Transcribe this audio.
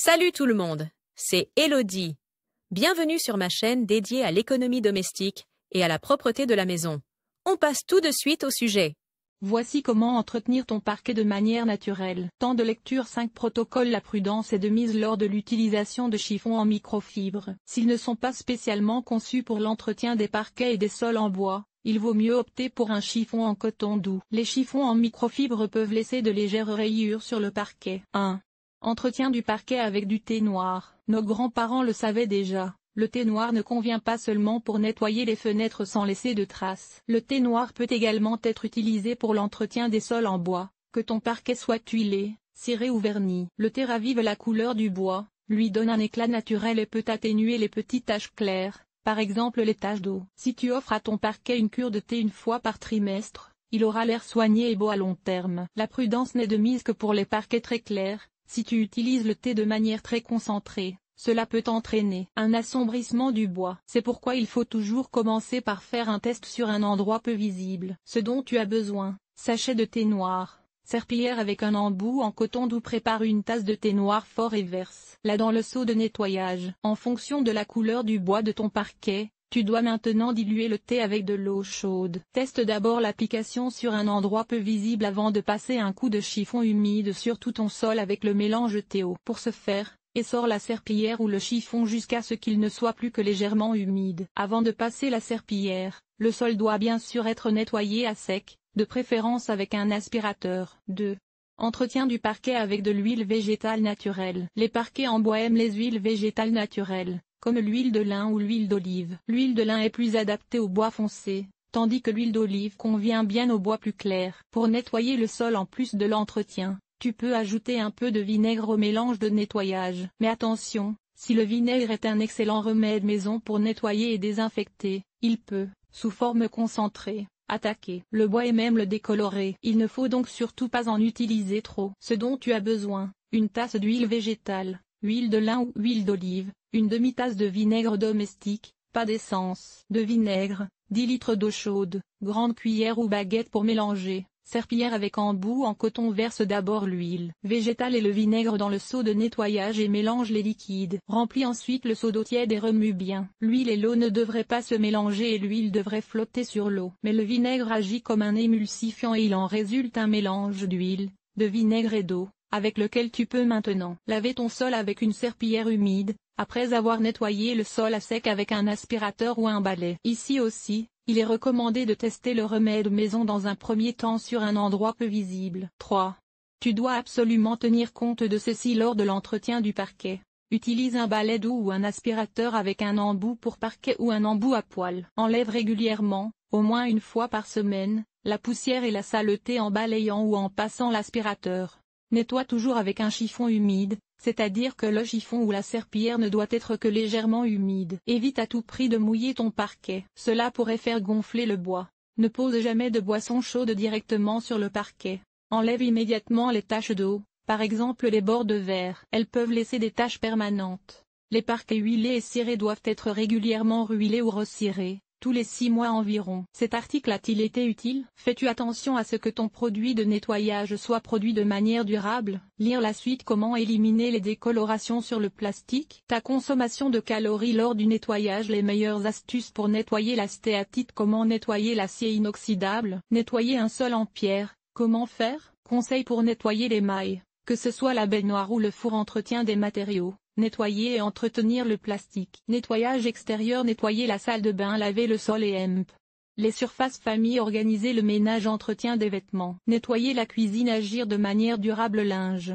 Salut tout le monde, c'est Elodie. Bienvenue sur ma chaîne dédiée à l'économie domestique et à la propreté de la maison. On passe tout de suite au sujet. Voici comment entretenir ton parquet de manière naturelle. Temps de lecture 5 Protocole. La prudence est de mise lors de l'utilisation de chiffons en microfibre. S'ils ne sont pas spécialement conçus pour l'entretien des parquets et des sols en bois, il vaut mieux opter pour un chiffon en coton doux. Les chiffons en microfibre peuvent laisser de légères rayures sur le parquet. 1. Entretien du parquet avec du thé noir. Nos grands-parents le savaient déjà. Le thé noir ne convient pas seulement pour nettoyer les fenêtres sans laisser de traces. Le thé noir peut également être utilisé pour l'entretien des sols en bois, que ton parquet soit tuilé, ciré ou verni. Le thé ravive la couleur du bois, lui donne un éclat naturel et peut atténuer les petites taches claires, par exemple les taches d'eau. Si tu offres à ton parquet une cure de thé une fois par trimestre, il aura l'air soigné et beau à long terme. La prudence n'est de mise que pour les parquets très clairs. Si tu utilises le thé de manière très concentrée, cela peut entraîner un assombrissement du bois. C'est pourquoi il faut toujours commencer par faire un test sur un endroit peu visible. Ce dont tu as besoin: sachet de thé noir, serpillière avec un embout en coton doux. Prépare une tasse de thé noir fort et verse-la dans le seau de nettoyage. En fonction de la couleur du bois de ton parquet, tu dois maintenant diluer le thé avec de l'eau chaude. Teste d'abord l'application sur un endroit peu visible avant de passer un coup de chiffon humide sur tout ton sol avec le mélange Théo. Pour ce faire, essore la serpillière ou le chiffon jusqu'à ce qu'il ne soit plus que légèrement humide. Avant de passer la serpillière, le sol doit bien sûr être nettoyé à sec, de préférence avec un aspirateur. 2. Entretien du parquet avec de l'huile végétale naturelle. Les parquets en bois aiment les huiles végétales naturelles, comme l'huile de lin ou l'huile d'olive. L'huile de lin est plus adaptée au bois foncé, tandis que l'huile d'olive convient bien au bois plus clair. Pour nettoyer le sol en plus de l'entretien, tu peux ajouter un peu de vinaigre au mélange de nettoyage. Mais attention, si le vinaigre est un excellent remède maison pour nettoyer et désinfecter, il peut, sous forme concentrée, attaquer le bois et même le décolorer. Il ne faut donc surtout pas en utiliser trop. Ce dont tu as besoin: une tasse d'huile végétale, huile de lin ou huile d'olive, une demi-tasse de vinaigre domestique, pas d'essence de vinaigre, 10 litres d'eau chaude, grande cuillère ou baguette pour mélanger. Serpillière avec embout en coton. Verse d'abord l'huile végétale et le vinaigre dans le seau de nettoyage et mélange les liquides. Remplis ensuite le seau d'eau tiède et remue bien. L'huile et l'eau ne devraient pas se mélanger et l'huile devrait flotter sur l'eau. Mais le vinaigre agit comme un émulsifiant et il en résulte un mélange d'huile, de vinaigre et d'eau, avec lequel tu peux maintenant laver ton sol avec une serpillière humide, après avoir nettoyé le sol à sec avec un aspirateur ou un balai. Ici aussi, il est recommandé de tester le remède maison dans un premier temps sur un endroit peu visible. 3. Tu dois absolument tenir compte de ceci lors de l'entretien du parquet. Utilise un balai doux ou un aspirateur avec un embout pour parquet ou un embout à poil. Enlève régulièrement, au moins une fois par semaine, la poussière et la saleté en balayant ou en passant l'aspirateur. Nettoie toujours avec un chiffon humide, c'est-à-dire que le chiffon ou la serpillière ne doit être que légèrement humide. Évite à tout prix de mouiller ton parquet. Cela pourrait faire gonfler le bois. Ne pose jamais de boisson chaude directement sur le parquet. Enlève immédiatement les taches d'eau, par exemple les bords de verre. Elles peuvent laisser des taches permanentes. Les parquets huilés et cirés doivent être régulièrement ruilés ou recirés, tous les 6 mois environ. Cet article a-t-il été utile? Fais-tu attention à ce que ton produit de nettoyage soit produit de manière durable? Lire la suite: comment éliminer les décolorations sur le plastique. Ta consommation de calories lors du nettoyage. Les meilleures astuces pour nettoyer la stéatite. Comment nettoyer l'acier inoxydable. Nettoyer un sol en pierre, comment faire? Conseils pour nettoyer les mailles, que ce soit la baignoire ou le four. Entretien des matériaux. Nettoyer et entretenir le plastique. Nettoyage extérieur. Nettoyer la salle de bain. Laver le sol et les surfaces famille. Organiser le ménage. Entretien des vêtements. Nettoyer la cuisine. Agir de manière durable. Linge.